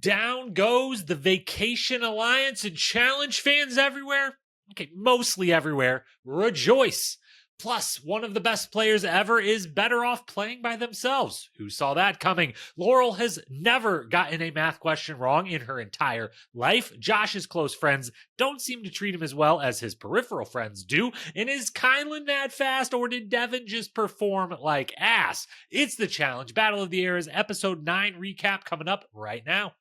Down goes the Vacation Alliance, and challenge fans everywhere, okay, mostly everywhere, rejoice. Plus, one of the best players ever is better off playing by themselves. Who saw that coming? Laurel has never gotten a math question wrong in her entire life. Josh's close friends don't seem to treat him as well as his peripheral friends do. And is Kyland that fast, or did Devin just perform like ass? It's the Challenge Battle of the Eras episode 9 recap coming up right now.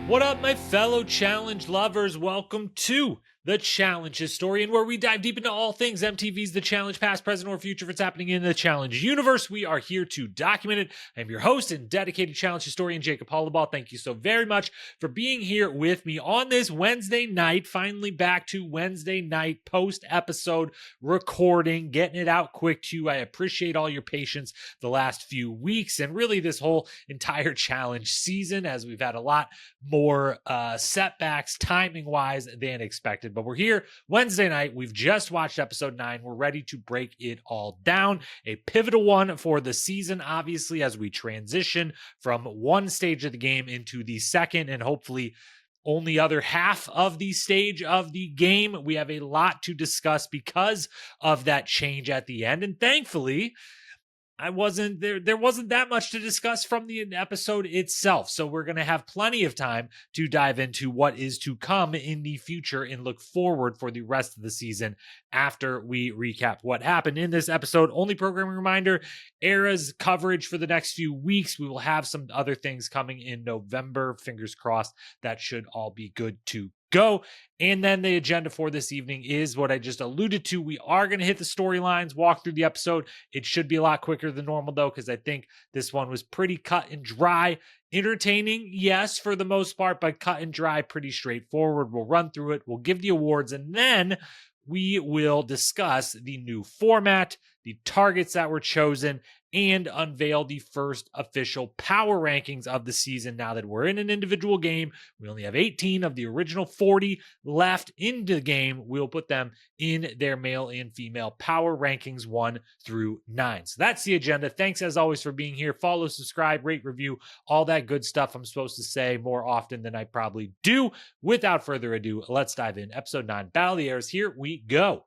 What up, my fellow challenge lovers? Welcome to The Challenge Historian, where we dive deep into all things MTV's The Challenge, past, present, or future. If it's happening in the Challenge universe, we are here to document it. I'm your host and dedicated Challenge Historian, Jacob Hollaball. Thank you so very much for being here with me on this Wednesday night. Finally back to Wednesday night post-episode recording, getting it out quick to you. I appreciate all your patience the last few weeks and really this whole entire challenge season, as we've had a lot more setbacks timing-wise than expected. But we're here Wednesday night. We've just watched episode 9. We're ready to break it all down. A pivotal one for the season, obviously, as we transition from one stage of the game into the second and hopefully only other half of the stage of the game. We have a lot to discuss because of that change at the end. And thankfully, there wasn't that much to discuss from the episode itself. So we're going to have plenty of time to dive into what is to come in the future and look forward for the rest of the season after we recap what happened in this episode. Only programming reminder, Era's coverage for the next few weeks. We will have some other things coming in November. Fingers crossed that should all be good to go. And then the agenda for this evening is what I just alluded to. We are going to hit the storylines, walk through the episode. It should be a lot quicker than normal, though, because I think this one was pretty cut and dry. Entertaining, yes, for the most part, but cut and dry, pretty straightforward. We'll run through it. We'll give the awards, and then we will discuss the new format, the targets that were chosen, and unveil the first official power rankings of the season. Now that we're in an individual game, we only have 18 of the original 40 left in the game. We'll put them in their male and female power rankings 1 through 9. So that's the agenda. Thanks as always for being here. Follow, subscribe, rate, review, all that good stuff I'm supposed to say more often than I probably do. Without further ado, let's dive in. Episode 9, Battle of the Eras. Here we go.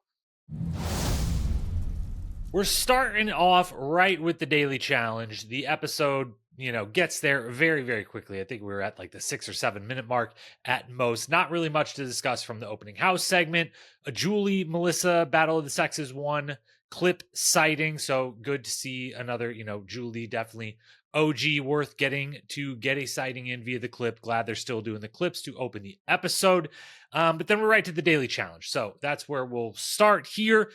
We're starting off right with the daily challenge. The episode, gets there very, very quickly. I think we were at like the 6 or 7 minute mark at most. Not really much to discuss from the opening house segment. A Julie, Melissa, Battle of the Sexes 1 clip sighting. So good to see another, Julie, definitely OG, worth getting to get a sighting in via the clip. Glad they're still doing the clips to open the episode. But then we're right to the daily challenge. So that's where we'll start here.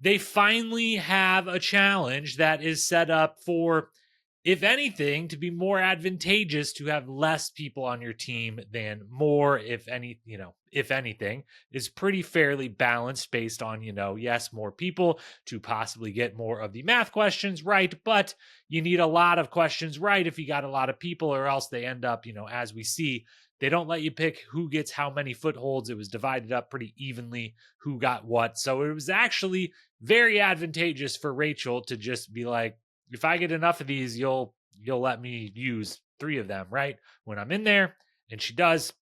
They finally have a challenge that is set up for, if anything, to be more advantageous to have less people on your team than more, if anything, is pretty fairly balanced based on, yes, more people to possibly get more of the math questions right, but you need a lot of questions right if you got a lot of people, or else they end up, as we see, they don't let you pick who gets how many footholds. It was divided up pretty evenly who got what. So it was actually very advantageous for Rachel to just be like, if I get enough of these, you'll let me use 3 of them, right? When I'm in there. And she does.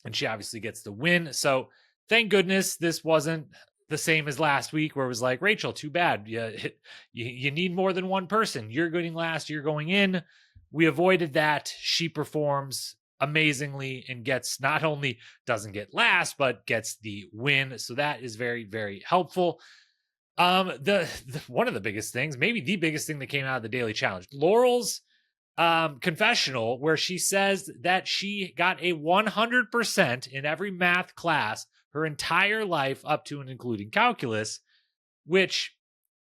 And she obviously gets the win. So thank goodness this wasn't the same as last week, where it was like, Rachel, too bad. You need more than one person. You're going last. You're going in. We avoided that. She performs amazingly and gets, not only doesn't get last, but gets the win. So that is very, very helpful. The one of the biggest things, maybe the biggest thing that came out of the daily challenge, Laurel's confessional, where she says that she got a 100% in every math class her entire life up to and including calculus, which,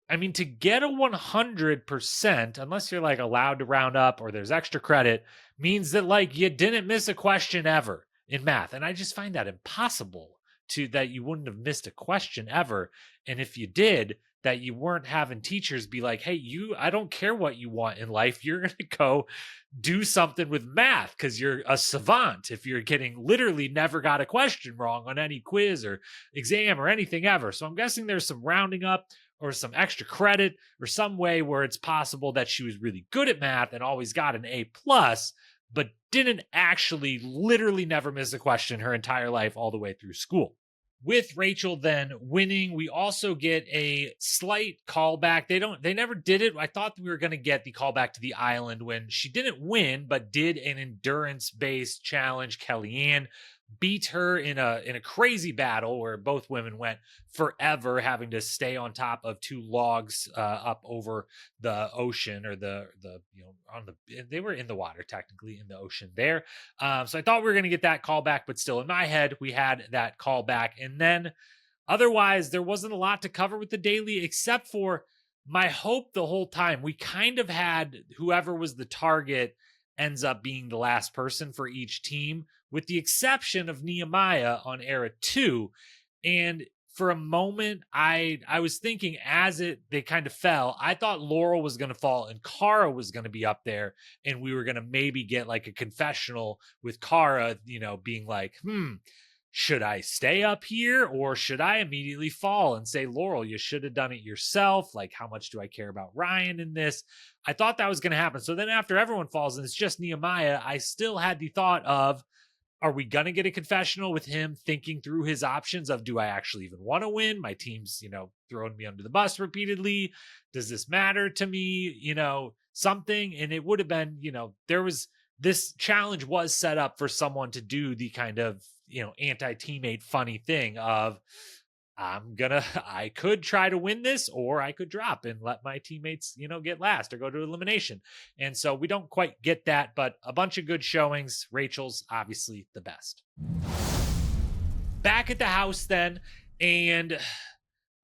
I mean, to get a 100%, unless you're like allowed to round up or there's extra credit, means that like you didn't miss a question ever in math. And I just find that impossible, that you wouldn't have missed a question ever. And if you did, that you weren't having teachers be like, hey, I don't care what you want in life. You're going to go do something with math because you're a savant if you're getting literally never got a question wrong on any quiz or exam or anything ever. So I'm guessing there's some rounding up or some extra credit or some way where it's possible that she was really good at math and always got an A plus, but didn't actually literally never miss a question her entire life all the way through school. With Rachel then winning, we also get a slight callback. They never did it. I thought we were going to get the callback to the island when she didn't win, but did an endurance-based challenge. Kellyanne beat her in a crazy battle where both women went forever having to stay on top of two logs up over the ocean, or they were in the water, technically in the ocean there. So I thought we were going to get that callback, but still in my head, we had that callback. And then otherwise, there wasn't a lot to cover with the daily, except for my hope the whole time. We kind of had whoever was the target ends up being the last person for each team, with the exception of Nehemiah on Era 2. And for a moment, I was thinking they kind of fell, I thought Laurel was going to fall and Kara was going to be up there, and we were going to maybe get like a confessional with Kara, being like, should I stay up here or should I immediately fall and say, Laurel, you should have done it yourself? Like, how much do I care about Ryan in this? I thought that was going to happen. So then after everyone falls and it's just Nehemiah, I still had the thought of, are we going to get a confessional with him thinking through his options of, do I actually even want to win? My team's, throwing me under the bus repeatedly. Does this matter to me? Something. And it would have been, this challenge was set up for someone to do the kind of, anti-teammate funny thing of, I could try to win this, or I could drop and let my teammates, get last or go to elimination. And so we don't quite get that, but a bunch of good showings. Rachel's obviously the best. Back at the house then, and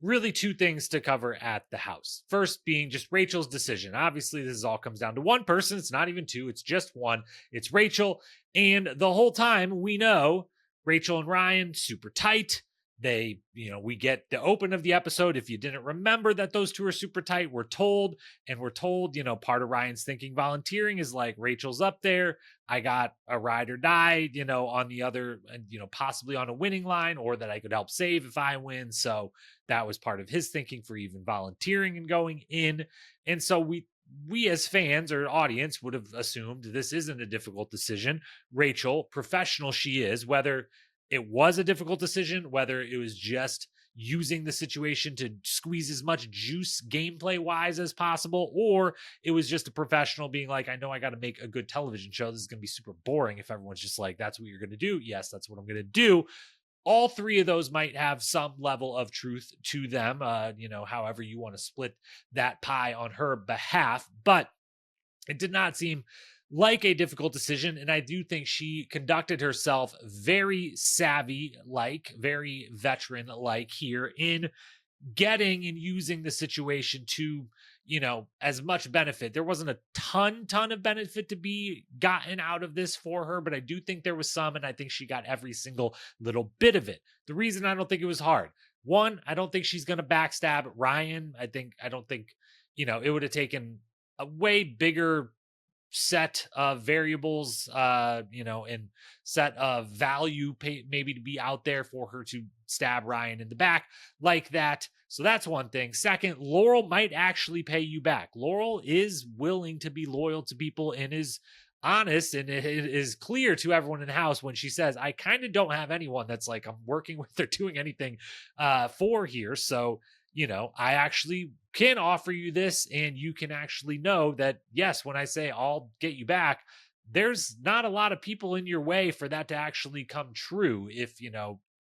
really two things to cover at the house. First being just Rachel's decision. Obviously, this all comes down to one person. It's not even two. It's just one. It's Rachel. And the whole time we know Rachel and Ryan, super tight. They, we get the open of the episode. If you didn't remember that those two are super tight, we're told, part of Ryan's thinking volunteering is like, Rachel's up there. I got a ride or die, on the other, possibly on a winning line, or that I could help save if I win. So that was part of his thinking for even volunteering and going in. And so we as fans or audience would have assumed this isn't a difficult decision. Rachel, professional she is, whether it was a difficult decision, whether it was just using the situation to squeeze as much juice gameplay wise as possible, or it was just a professional being like, I know I got to make a good television show. This is going to be super boring if everyone's just like, that's what you're going to do. Yes, that's what I'm going to do. All three of those might have some level of truth to them, however you want to split that pie on her behalf, but it did not seem like a difficult decision. And I do think she conducted herself very savvy-like, very veteran-like here in getting and using the situation to, as much benefit. There wasn't a ton of benefit to be gotten out of this for her, but I do think there was some, and I think she got every single little bit of it. The reason I don't think it was hard, one, I don't think she's going to backstab Ryan. I don't think, it would have taken a way bigger set of variables, and set of value maybe to be out there for her to stab Ryan in the back like that. So that's one thing. Second, Laurel might actually pay you back. Laurel is willing to be loyal to people and is honest, and it is clear to everyone in the house when she says, I kind of don't have anyone that's like I'm working with or doing anything for here. So, I actually can offer you this, and you can actually know that, yes, when I say I'll get you back, there's not a lot of people in your way for that to actually come true. If,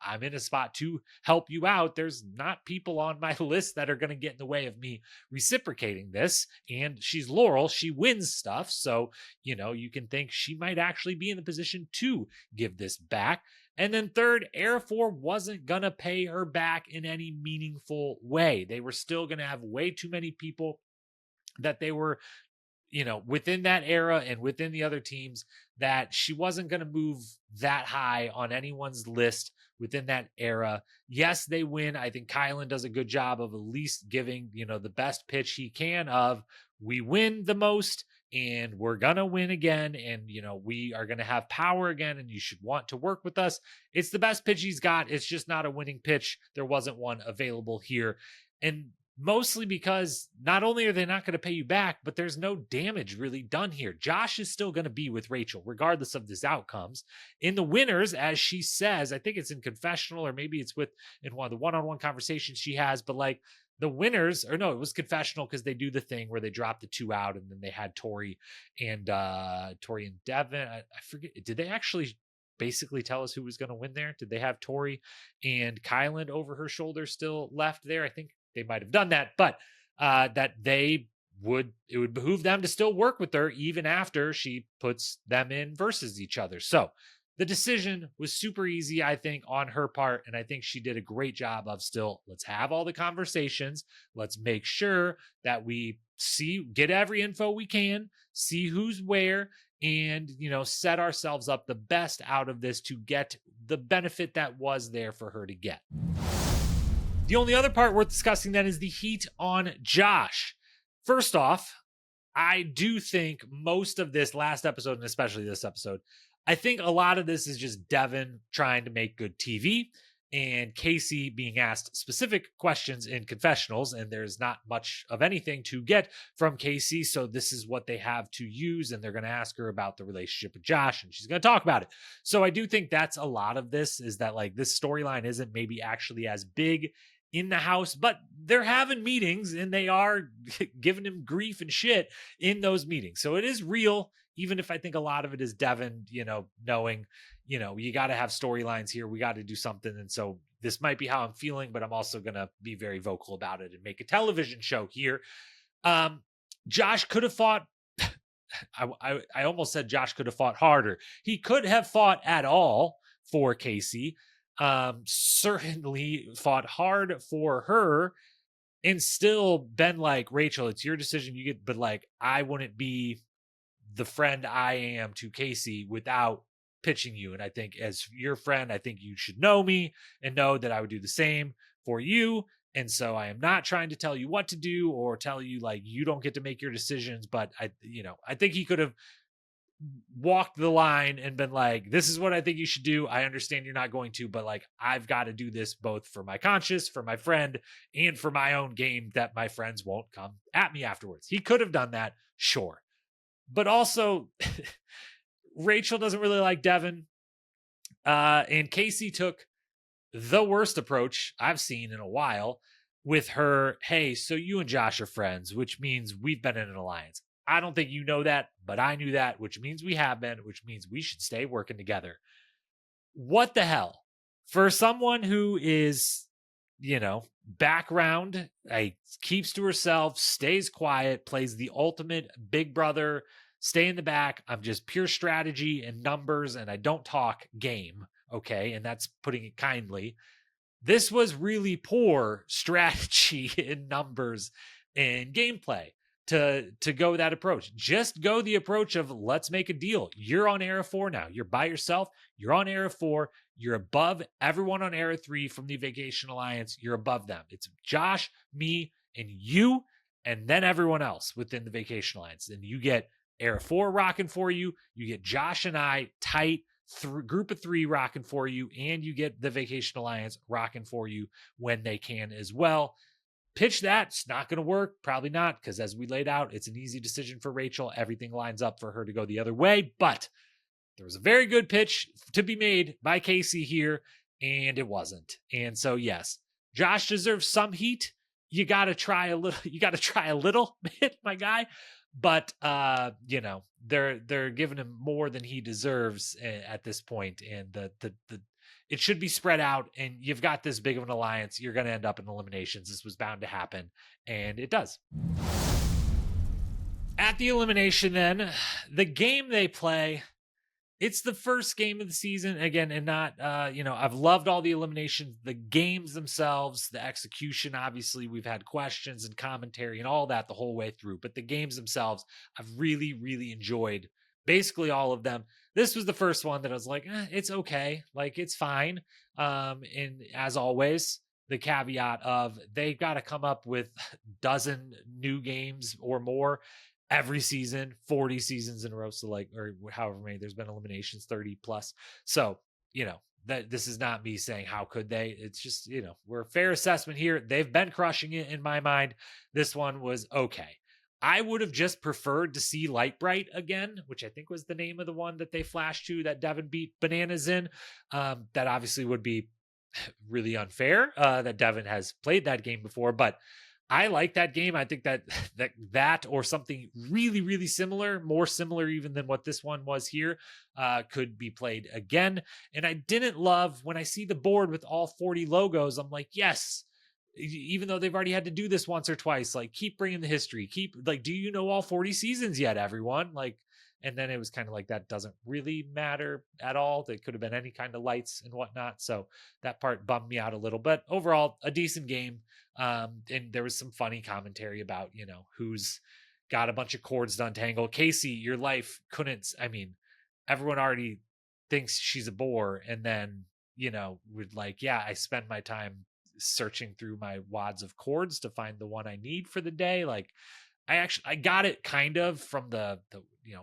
I'm in a spot to help you out, there's not people on my list that are going to get in the way of me reciprocating this. And she's Laurel. She wins stuff. So, you can think she might actually be in the position to give this back. And then third, Era 4 wasn't going to pay her back in any meaningful way. They were still going to have way too many people that they were within that era and within the other teams, that she wasn't going to move that high on anyone's list within that era. Yes, they win. I think Kyland does a good job of at least giving, the best pitch he can of, we win the most and we're going to win again. And, we are going to have power again and you should want to work with us. It's the best pitch he's got. It's just not a winning pitch. There wasn't one available here. And mostly because not only are they not going to pay you back, but there's no damage really done here. Josh is still going to be with Rachel, regardless of this outcomes. In the winners, as she says, I think it's in confessional, or maybe it's in one of the one-on-one conversations she has, but like the winners, or no, it was confessional because they do the thing where they drop the 2 out and then they had Tori and Devin. I forget. Did they actually basically tell us who was going to win there? Did they have Tori and Kyland over her shoulder still left there? I think they might have done that, but that it would behoove them to still work with her even after she puts them in versus each other. So the decision was super easy, I think, on her part. And I think she did a great job of still, let's have all the conversations. Let's make sure that we get every info we can, see who's where, and, set ourselves up the best out of this to get the benefit that was there for her to get. The only other part worth discussing then is the heat on Josh. First off, I do think most of this last episode, and especially this episode, I think a lot of this is just Devin trying to make good TV and Casey being asked specific questions in confessionals, and there's not much of anything to get from Casey. So this is what they have to use, and they're going to ask her about the relationship with Josh, and she's going to talk about it. So I do think that's a lot of this, is that like this storyline isn't maybe actually as big in the house, but they're having meetings and they are giving him grief and shit in those meetings. So it is real, even if I think a lot of it is Devin, knowing, you got to have storylines here. We got to do something. And so this might be how I'm feeling, but I'm also going to be very vocal about it and make a television show here. Josh could have fought. I almost said Josh could have fought harder. He could have fought at all for Casey. Certainly fought hard for her and still been like, Rachel, it's your decision. You get, but like, I wouldn't be the friend I am to Casey without pitching you. And I think as your friend, I think you should know me and know that I would do the same for you. And so I am not trying to tell you what to do or tell you like, you don't get to make your decisions. But I think he could have walked the line and been like, this is what I think you should do. I understand you're not going to, but like, I've got to do this both for my conscience, for my friend, and for my own game, that my friends won't come at me afterwards. He could have done that, sure. But also, Rachel doesn't really like Devin. And Casey took the worst approach I've seen in a while with her, hey, so you and Josh are friends, which means we've been in an alliance. I don't think you know that, but I knew that, which means we have been, which means we should stay working together. What the hell? For someone who is, background, keeps to herself, stays quiet, plays the ultimate big brother, stay in the back, I'm just pure strategy and numbers, and I don't talk game, okay? And that's putting it kindly. This was really poor strategy in numbers and gameplay. To go that approach. Just go the approach of, let's make a deal. You're on era 4 now. You're by yourself. You're on era 4. You're above everyone on era 3 from the Vacation Alliance. You're above them. It's Josh, me, and you, and then everyone else within the Vacation Alliance. And you get era 4 rocking for you. You get Josh and I tight, group of 3 rocking for you, and you get the Vacation Alliance rocking for you when they can as well. Pitch that. It's not going to work. Probably not, because as we laid out, it's an easy decision for Rachel. Everything lines up for her to go the other way, but there was a very good pitch to be made by Casey here, and it wasn't. And so, yes, Josh deserves some heat. You got to try a little. You got to try a little bit, my guy. But they're giving him more than he deserves at this point, and the it should be spread out, and you've got this big of an alliance. You're going to end up in eliminations. This was bound to happen, and it does. At the elimination then, the game they play, It's the first game of the season again, and not I've loved all the eliminations, the games themselves, the execution. Obviously, we've had questions and commentary and all that the whole way through, but the games themselves, I've really, really enjoyed basically all of them. This was the first one that I was like, it's okay, like it's fine. And as always, the caveat of they've got to come up with dozen new games or more every season, 40 seasons in a row. So like, or however many there's been eliminations, 30 plus. So, that this is not me saying how could they, it's just, we're a fair assessment here. They've been crushing it in my mind. This one was okay. I would have just preferred to see Light Bright again, which I think was the name of the one that they flashed to that Devin beat Bananas in. That obviously would be really unfair that Devin has played that game before, but I like that game. I think that or something really, really similar, more similar even than what this one was here, could be played again. And I didn't love when I see the board with all 40 logos. I'm like, yes, even though they've already had to do this once or twice, like keep bringing the history, keep like, do you know all 40 seasons yet, everyone? Like, and then it was kind of like, that doesn't really matter at all. They could have been any kind of lights and whatnot. So that part bummed me out a little, but overall a decent game. And there was some funny commentary about, who's got a bunch of cords to untangle. Casey, your life couldn't, everyone already thinks she's a bore. And then, would like, yeah, I spend my time searching through my wads of cords to find the one I need for the day. Like, I got it kind of from the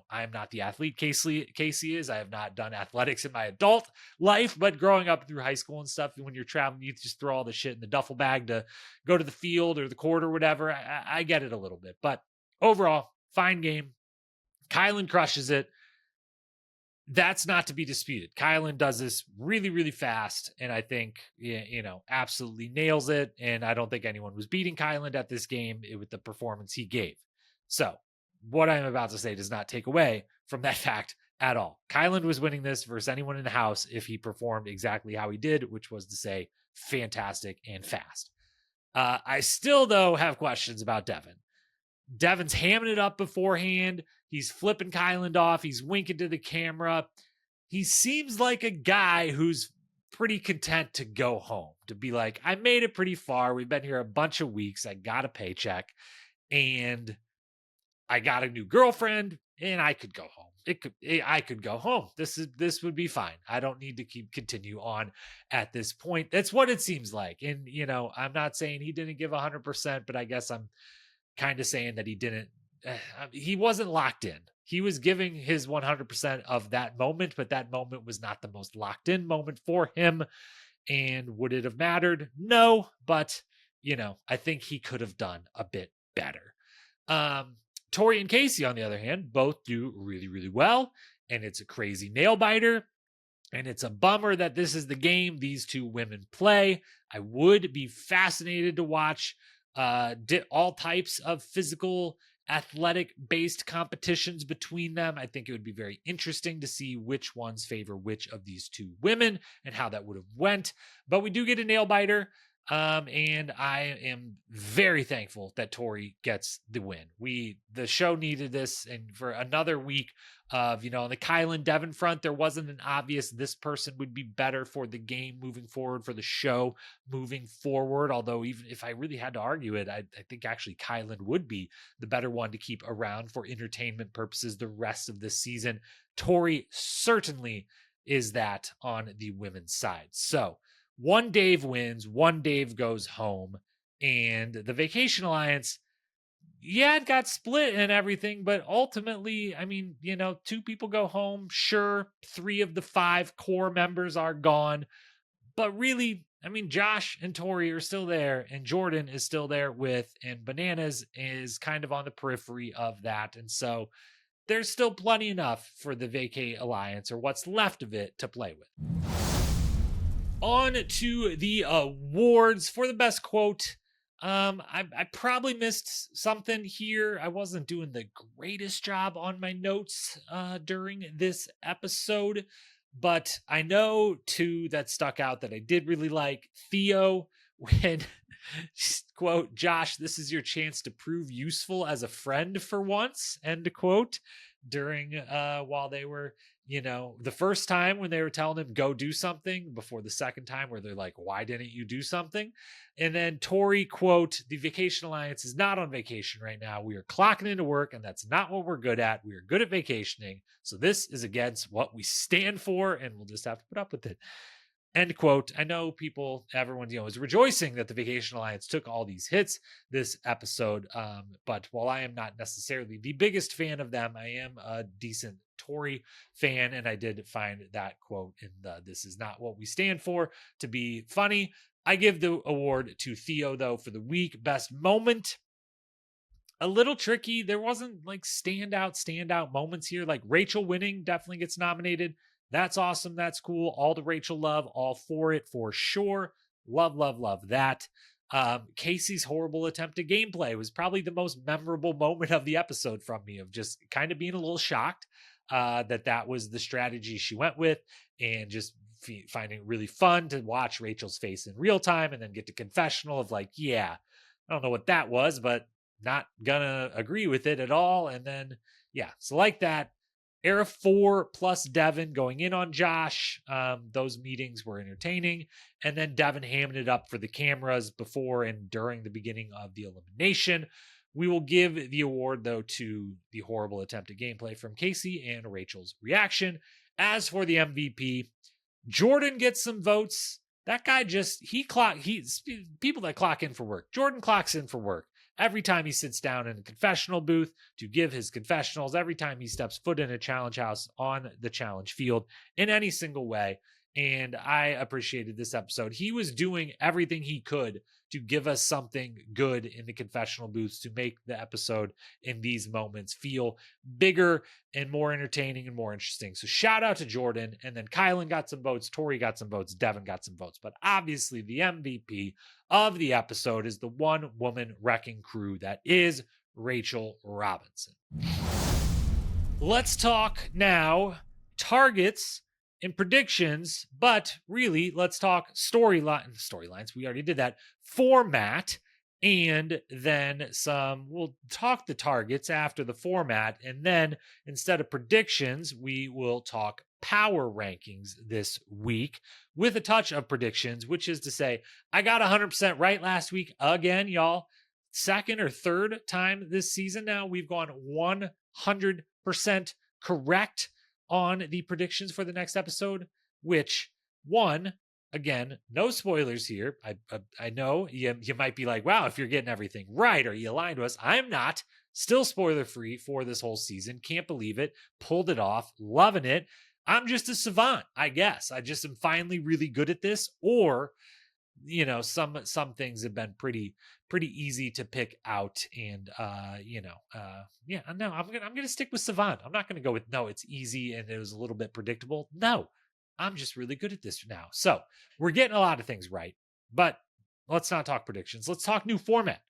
I'm not the athlete Casey is. I have not done athletics in my adult life, but growing up through high school and stuff, when you're traveling, you just throw all the shit in the duffel bag to go to the field or the court or whatever. I get it a little bit, but overall, fine game. Kyland crushes it. That's not to be disputed. Kyland does this really, really fast, and I think, absolutely nails it. And I don't think anyone was beating Kyland at this game with the performance he gave. So what I'm about to say does not take away from that fact at all. Kyland was winning this versus anyone in the house if he performed exactly how he did, which was to say fantastic and fast. I still, though, have questions about Devin. Devin's hamming it up beforehand. He's flipping Kyland off. He's winking to the camera. He seems like a guy who's pretty content to go home, to be like, I made it pretty far. We've been here a bunch of weeks. I got a paycheck and I got a new girlfriend and I could go home. I could go home. This would be fine. I don't need to continue on at this point. That's what it seems like. And, I'm not saying he didn't give 100%, but I guess I'm kind of saying that he wasn't locked in. He was giving his 100% of that moment, but that moment was not the most locked in moment for him. And would it have mattered? No, but I think he could have done a bit better. Tori and Casey, on the other hand, both do really, really well. And it's a crazy nail biter. And it's a bummer that this is the game these two women play. I would be fascinated to watch all types of physical, athletic based competitions between them. I think it would be very interesting to see which ones favor which of these two women and how that would have went. But we do get a nail biter. And I am very thankful that Tori gets the win. The show needed this, and for another week of, on the Kyland Devin front, there wasn't an obvious, this person would be better for the game moving forward, for the show moving forward. Although even if I really had to argue it, I think actually Kyland would be the better one to keep around for entertainment purposes the rest of this season. Tori certainly is that on the women's side. So one Dave wins, one Dave goes home, and the Vacation Alliance, yeah, it got split and everything, but ultimately, two people go home. Sure, 3 of the 5 core members are gone, but really, Josh and Tori are still there, and Jordan is still there and Bananas is kind of on the periphery of that. And so there's still plenty enough for the Vacay Alliance, or what's left of it, to play with. On to the awards for the best quote. I probably missed something here. I wasn't doing the greatest job on my notes during this episode, but I know 2 that stuck out that I did really like. Theo, when quote, Josh, this is your chance to prove useful as a friend for once, end quote, during while they were the first time when they were telling him go do something before the second time where they're like, why didn't you do something? And then Tori, quote, the Vacation Alliance is not on vacation right now. We are clocking into work, and that's not what we're good at. We are good at vacationing. So this is against what we stand for, and we'll just have to put up with it. End quote. I know everyone, is rejoicing that the Vacation Alliance took all these hits this episode. But while I am not necessarily the biggest fan of them, I am a decent Tory fan. And I did find that quote in "This is not what we stand for" to be funny. I give the award to Theo, though, for the week. Best moment. A little tricky. There wasn't like standout moments here. Like Rachel winning definitely gets nominated. That's awesome. That's cool. All the Rachel love, all for it for sure. Love that. Casey's horrible attempt at gameplay was probably the most memorable moment of the episode from me, of just kind of being a little shocked that was the strategy she went with, and just finding it really fun to watch Rachel's face in real time and then get to confessional of like, yeah, I don't know what that was, but not gonna agree with it at all. And then, so like that. Era 4 plus Devin going in on Josh. Those meetings were entertaining. And then Devin hamming it up for the cameras before and during the beginning of the elimination. We will give the award, though, to the horrible attempt at gameplay from Casey and Rachel's reaction. As for the MVP, Jordan gets some votes. That guy people that clock in for work. Jordan clocks in for work. Every time he sits down in a confessional booth to give his confessionals, every time he steps foot in a challenge house on the challenge field in any single way. And I appreciated this episode. He was doing everything he could to give us something good in the confessional booths to make the episode in these moments feel bigger and more entertaining and more interesting. So shout out to Jordan. And then Kyland got some votes. Tori got some votes. Devin got some votes. But obviously the MVP of the episode is the one-woman wrecking crew that is Rachel Robinson. Let's talk now targets and predictions, but really let's talk storylines. We already did that. Format, and then we'll talk the targets after the format, and then instead of predictions, we will talk power rankings this week with a touch of predictions, which is to say, I got 100% right last week again, y'all. Second or third time this season now, we've gone 100% correct on the predictions for the next episode, which, again, no spoilers here. I know you might be like, wow, if you're getting everything right, are you aligned to us? I'm not. Still spoiler free for this whole season. Can't believe it. Pulled it off. Loving it. I'm just a savant, I guess. I just am finally really good at this. Or, some things have been pretty easy to pick out. And, no, I'm going to stick with savant. I'm not going to go with, no, it's easy and it was a little bit predictable. No, I'm just really good at this now. So we're getting a lot of things right, but let's not talk predictions. Let's talk new format.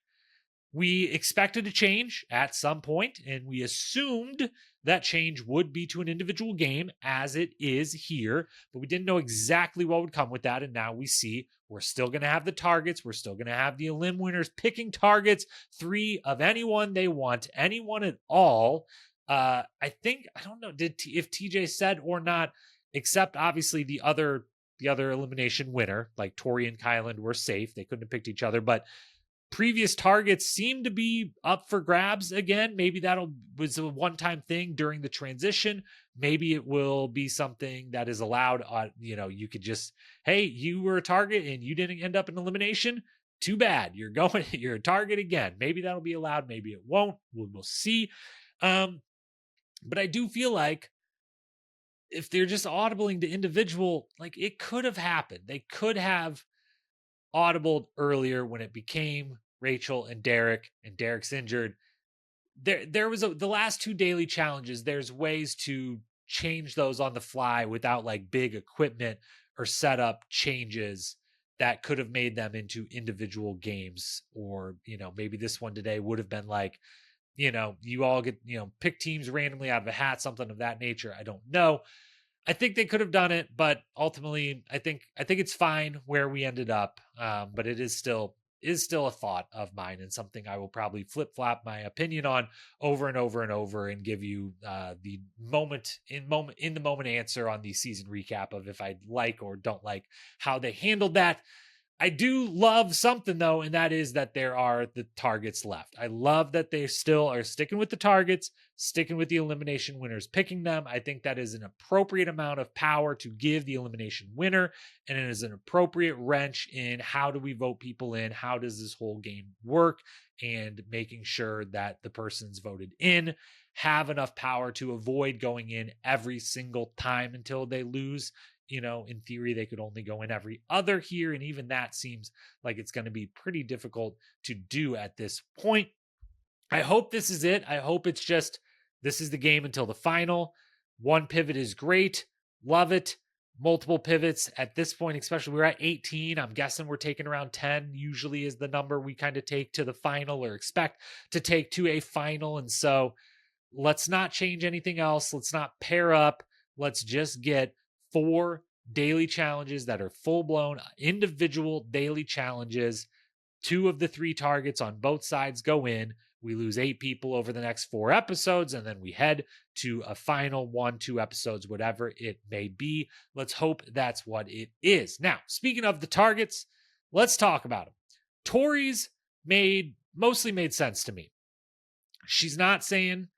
We expected a change at some point, and we assumed that change would be to an individual game, as it is here, but we didn't know exactly what would come with that. And now we see we're still going to have the targets. We're still going to have the elim winners picking targets, 3 of anyone they want, anyone at all. I don't know if TJ said or not, except obviously the other elimination winner, like Tori and Kyland, were safe. They couldn't have picked each other, but previous targets seem to be up for grabs again. Maybe was a one-time thing during the transition. Maybe it will be something that is allowed. You could just, hey, you were a target and you didn't end up in elimination. Too bad. You're a target again. Maybe that'll be allowed. Maybe it won't. We'll see. But I do feel like if they're just audibling to individual, like it could have happened. They could have audibled earlier when it became Rachel and Derek, and Derek's injured. There was the last 2 daily challenges. There's ways to change those on the fly without like big equipment or setup changes that could have made them into individual games. Or, maybe this one today would have been like, you all get, pick teams randomly out of a hat, something of that nature. I don't know. I think they could have done it, but ultimately I think it's fine where we ended up. But it is still is still a thought of mine and something I will probably flip flop my opinion on over and over and over and give you the in the moment answer on the season recap of if I like or don't like how they handled that. I do love something though, and that is that there are the targets left. I love that they still are sticking with the targets, sticking with the elimination winners, picking them. I think that is an appropriate amount of power to give the elimination winner, and it is an appropriate wrench in how do we vote people in? How does this whole game work? And making sure that the persons voted in have enough power to avoid going in every single time until they lose. In theory, they could only go in every other here. And even that seems like it's going to be pretty difficult to do at this point. I hope this is it. I hope it's just, this is the game until the final. One pivot is great. Love it. Multiple pivots at this point, especially we're at 18. I'm guessing we're taking around 10 usually is the number we kind of take to the final or expect to take to a final. And so let's not change anything else. Let's not pair up. Let's just get 4 daily challenges that are full-blown individual daily challenges. 2 of the 3 targets on both sides go in. We lose 8 people over the next 4 episodes, and then we head to a final 1-2 episodes, whatever it may be. Let's hope that's what it is. Now, speaking of the targets, let's talk about them. Tori's mostly made sense to me. She's not saying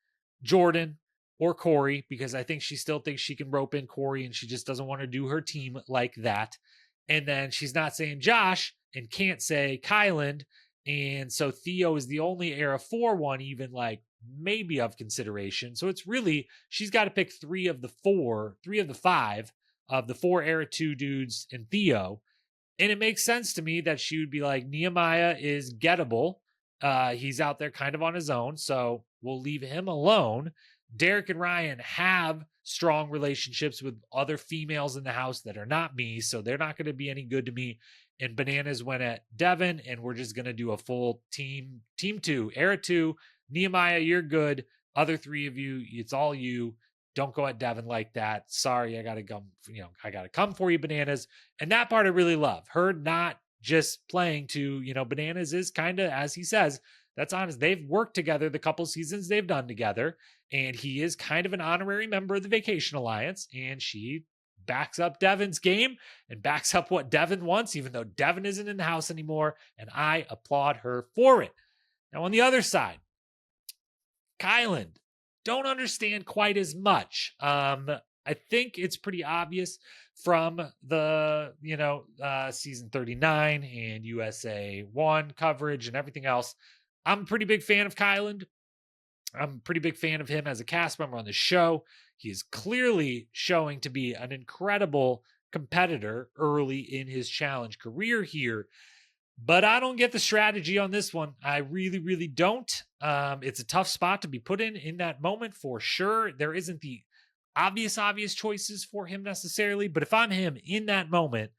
Jordan or Corey, because I think she still thinks she can rope in Corey and she just doesn't want to do her team like that. And then she's not saying Josh and can't say Kyland. And so Theo is the only Era 4 one, even like maybe of consideration. So it's really, she's got to pick 3 of the 5 of the 4 Era 2 dudes and Theo. And it makes sense to me that she would be like, Nehemiah is gettable. He's out there kind of on his own. So we'll leave him alone. Derek and Ryan have strong relationships with other females in the house that are not me, so they're not going to be any good to me. And Bananas went at Devin, and we're just going to do a full team 2, Era 2. Nehemiah, you're good. Other 3 of you, it's all you. Don't go at Devin like that. Sorry, I got to come for you, Bananas. And that part I really love. Her not just playing to, Bananas is kind of, as he says, that's honest. They've worked together the couple seasons they've done together, and he is kind of an honorary member of the Vacation Alliance, and she backs up Devin's game and backs up what Devin wants, even though Devin isn't in the house anymore, and I applaud her for it. Now, on the other side, Kyland, don't understand quite as much. I think it's pretty obvious from the, season 39 and USA 1 coverage and everything else. I'm a pretty big fan of Kyland. I'm a pretty big fan of him as a cast member on the show. He is clearly showing to be an incredible competitor early in his challenge career here. But I don't get the strategy on this one. I really, really don't. It's a tough spot to be put in that moment for sure. There isn't the obvious choices for him necessarily. But if I'm him in that moment,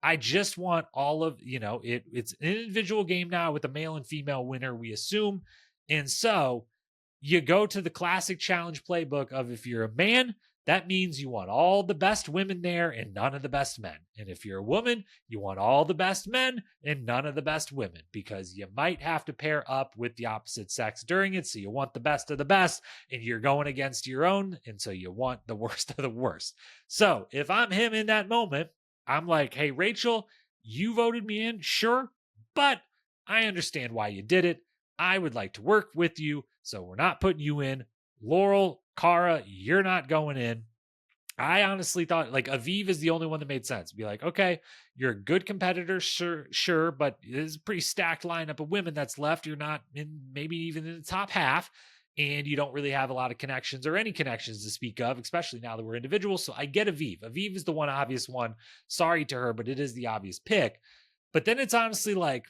I just want all of, it's an individual game now with a male and female winner, we assume. And so you go to the classic challenge playbook of if you're a man, that means you want all the best women there and none of the best men. And if you're a woman, you want all the best men and none of the best women, because you might have to pair up with the opposite sex during it. So you want the best of the best and you're going against your own. And so you want the worst of the worst. So if I'm him in that moment, I'm like, hey, Rachel, you voted me in, sure, but I understand why you did it. I would like to work with you, so we're not putting you in. Laurel, Cara, you're not going in. I honestly thought like Aviv is the only one that made sense. Be like, okay, you're a good competitor, sure, but there's a pretty stacked lineup of women that's left. You're not in, maybe even in the top half, and you don't really have a lot of connections or any connections to speak of, especially now that we're individuals. So I get Aviv. Aviv is the one obvious one. Sorry to her, but it is the obvious pick. But then it's honestly like,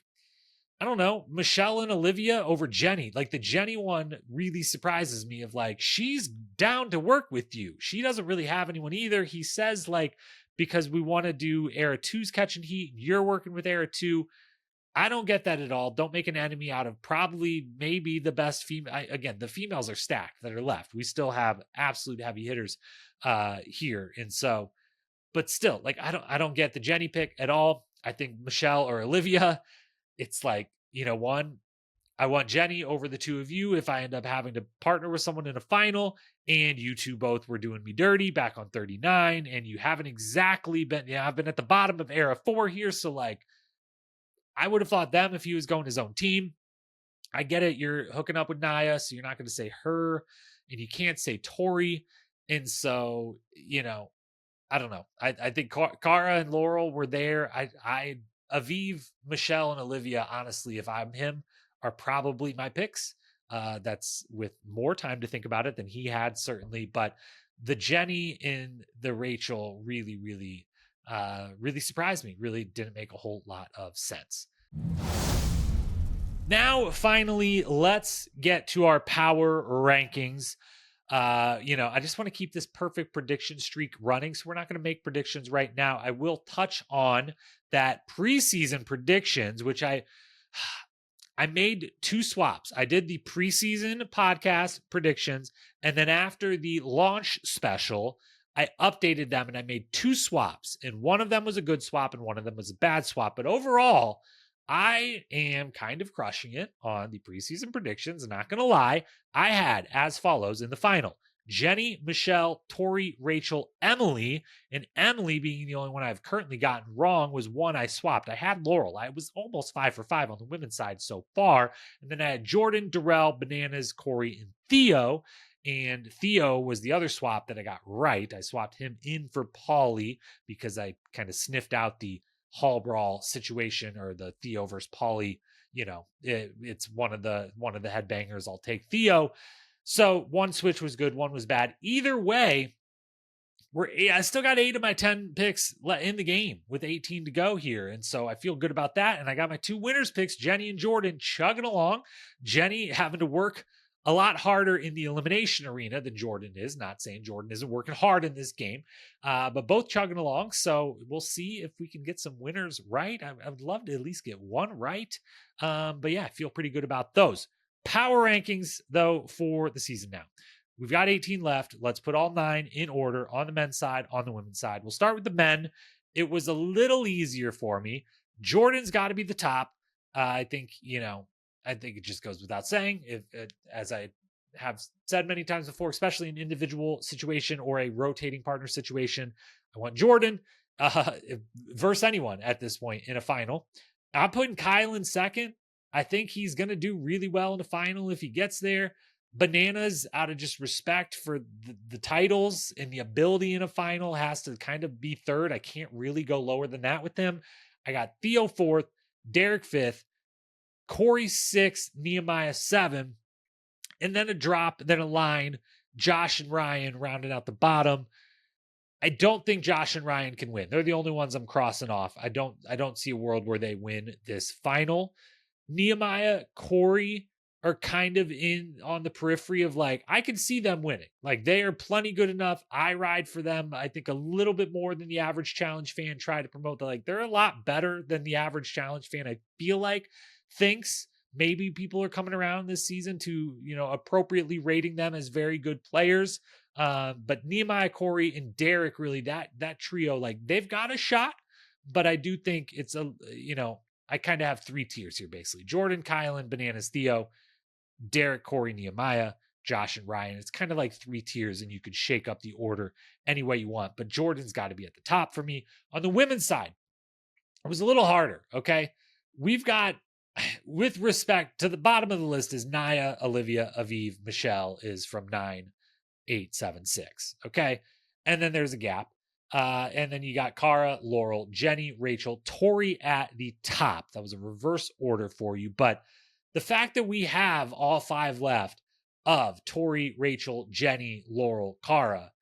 I don't know, Michelle and Olivia over Jenny. Like the Jenny one really surprises me of like, she's down to work with you. She doesn't really have anyone either. He says like, because we want to do Era 2's Catching Heat, you're working with Era 2. I don't get that at all. Don't make an enemy out of probably maybe the best female. Again, the females are stacked that are left. We still have absolute heavy hitters here. And so, but still, like, I don't get the Jenny pick at all. I think Michelle or Olivia. it's like, one, I want Jenny over the two of you if I end up having to partner with someone in a final, and you two both were doing me dirty back on 39, and you haven't exactly been, I've been at the bottom of era 4 here, so like, I would have thought them if he was going his own team. I get it, you're hooking up with Naya, so you're not going to say her, and you can't say Tori, and so, I don't know. I think Cara and Laurel were there. Aviv, Michelle, and Olivia, honestly, if I'm him, are probably my picks. That's with more time to think about it than he had, certainly. But the Jenny and the Rachel really, really, really surprised me. Really didn't make a whole lot of sense. Now, finally, let's get to our power rankings. I just want to keep this perfect prediction streak running, so we're not going to make predictions right now. I will touch on that preseason predictions, which I made 2 swaps. I did the preseason podcast predictions, and then after the launch special, I updated them and I made 2 swaps, and one of them was a good swap and one of them was a bad swap. But overall, I am kind of crushing it on the preseason predictions. Not going to lie. I had as follows in the final: Jenny, Michelle, Tori, Rachel, Emily, and Emily being the only one I've currently gotten wrong was one I swapped. I had Laurel. I was almost 5 for 5 on the women's side so far. And then I had Jordan, Darrell, Bananas, Corey, and Theo. And Theo was the other swap that I got right. I swapped him in for Pauly because I kind of sniffed out the Hall Brawl situation, or the Theo versus Pauly. It's one of the headbangers. I'll take Theo. So one switch was good, one was bad. Either way, I still got 8 of my 10 picks in the game with 18 to go here. And so I feel good about that. And I got my 2 winners picks, Jenny and Jordan, chugging along. Jenny having to work a lot harder in the elimination arena than Jordan is. Not saying Jordan isn't working hard in this game, but both chugging along. So we'll see if we can get some winners right. I would love to at least get one right. But yeah, I feel pretty good about those. Power rankings, though, for the season now. We've got 18 left. Let's put all 9 in order on the men's side, on the women's side. We'll start with the men. It was a little easier for me. Jordan's got to be the top. I think it just goes without saying. As I have said many times before, especially in an individual situation or a rotating partner situation, I want Jordan versus anyone at this point in a final. I'm putting Kyland second. I think he's going to do really well in the final if he gets there. Bananas, out of just respect for the titles and the ability in a final, has to kind of be third. I can't really go lower than that with him. I got Theo 4th, Derek 5th, Corey 6th, Nehemiah 7th, and then a drop, then a line, Josh and Ryan rounding out the bottom. I don't think Josh and Ryan can win. They're the only ones I'm crossing off. I don't see a world where they win this final. Nehemiah, Corey are kind of in on the periphery of like, I can see them winning. Like, they are plenty good enough. I ride for them. I think a little bit more than the average challenge fan try to promote. They're a lot better than the average challenge fan, I feel like, thinks. Maybe people are coming around this season to, appropriately rating them as very good players. But Nehemiah, Corey, and Derek, really, that trio, like, they've got a shot. But I do think it's I kind of have 3 tiers here, basically. Jordan, Kyland, Bananas, Theo, Derek, Corey, Nehemiah, Josh, and Ryan. It's kind of like 3 tiers, and you could shake up the order any way you want. But Jordan's got to be at the top for me. On the women's side, it was a little harder, okay? We've got, with respect to the bottom of the list, is Naya, Olivia, Aviv, Michelle is from 9, 8, 7, 6, okay? And then there's a gap. And then you got Cara, Laurel, Jenny, Rachel, Tori at the top. That was a reverse order for you. But the fact that we have all 5 left of Tori, Rachel, Jenny, Laurel, Cara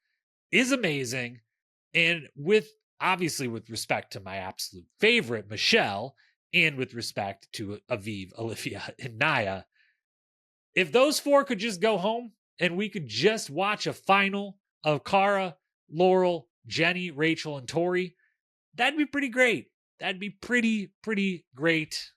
is amazing. And obviously with respect to my absolute favorite, Michelle, and with respect to Aviv, Olivia, and Naya, if those 4 could just go home and we could just watch a final of Cara, Laurel, Jenny, Rachel, and Tori, that'd be pretty great. That'd be pretty great.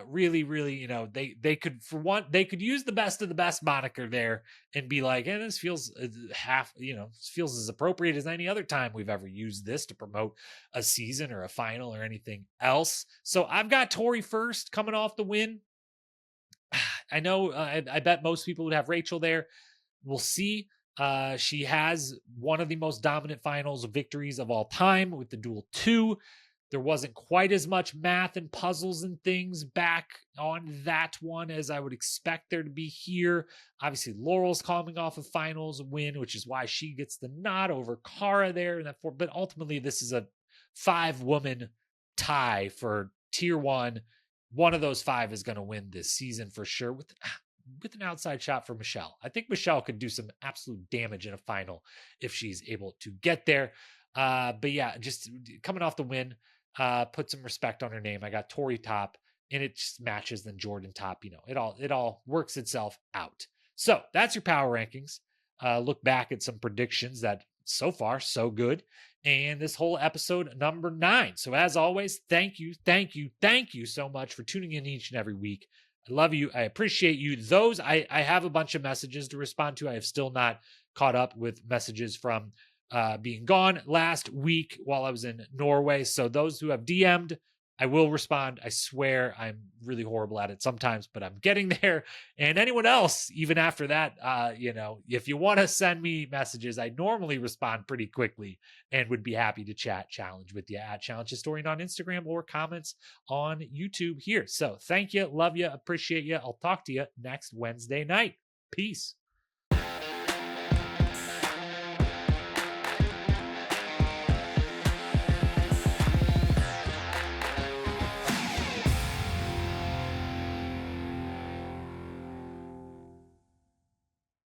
Really, really, they could, for one, they could use the best of the best moniker there and be like, this feels this feels as appropriate as any other time we've ever used this to promote a season or a final or anything else. So I've got Tori first coming off the win. I know, I bet most people would have Rachel there. We'll see. She has one of the most dominant finals victories of all time with the Duel 2. There wasn't quite as much math and puzzles and things back on that one as I would expect there to be here. Obviously, Laurel's coming off a finals win, which is why she gets the nod over Cara there. But ultimately, this is a 5-woman tie for tier 1. One of those 5 is going to win this season for sure, with an outside shot for Michelle. I think Michelle could do some absolute damage in a final if she's able to get there. But yeah, just coming off the win, put some respect on her name. I got Tori top, and it just matches then Jordan top. It all works itself out. So that's your power rankings. Look back at some predictions that so far so good, and this whole episode number 9. So as always, thank you so much for tuning in each and every week. I love you. I appreciate you. I have a bunch of messages to respond to. I have still not caught up with messages from being gone last week while I was in Norway. So those who have DM'd, I will respond. I swear I'm really horrible at it sometimes, but I'm getting there. And anyone else, even after that, if you want to send me messages, I normally respond pretty quickly and would be happy to challenge with you at Challenge Historian on Instagram or comments on YouTube here. So thank you. Love you. Appreciate you. I'll talk to you next Wednesday night. Peace.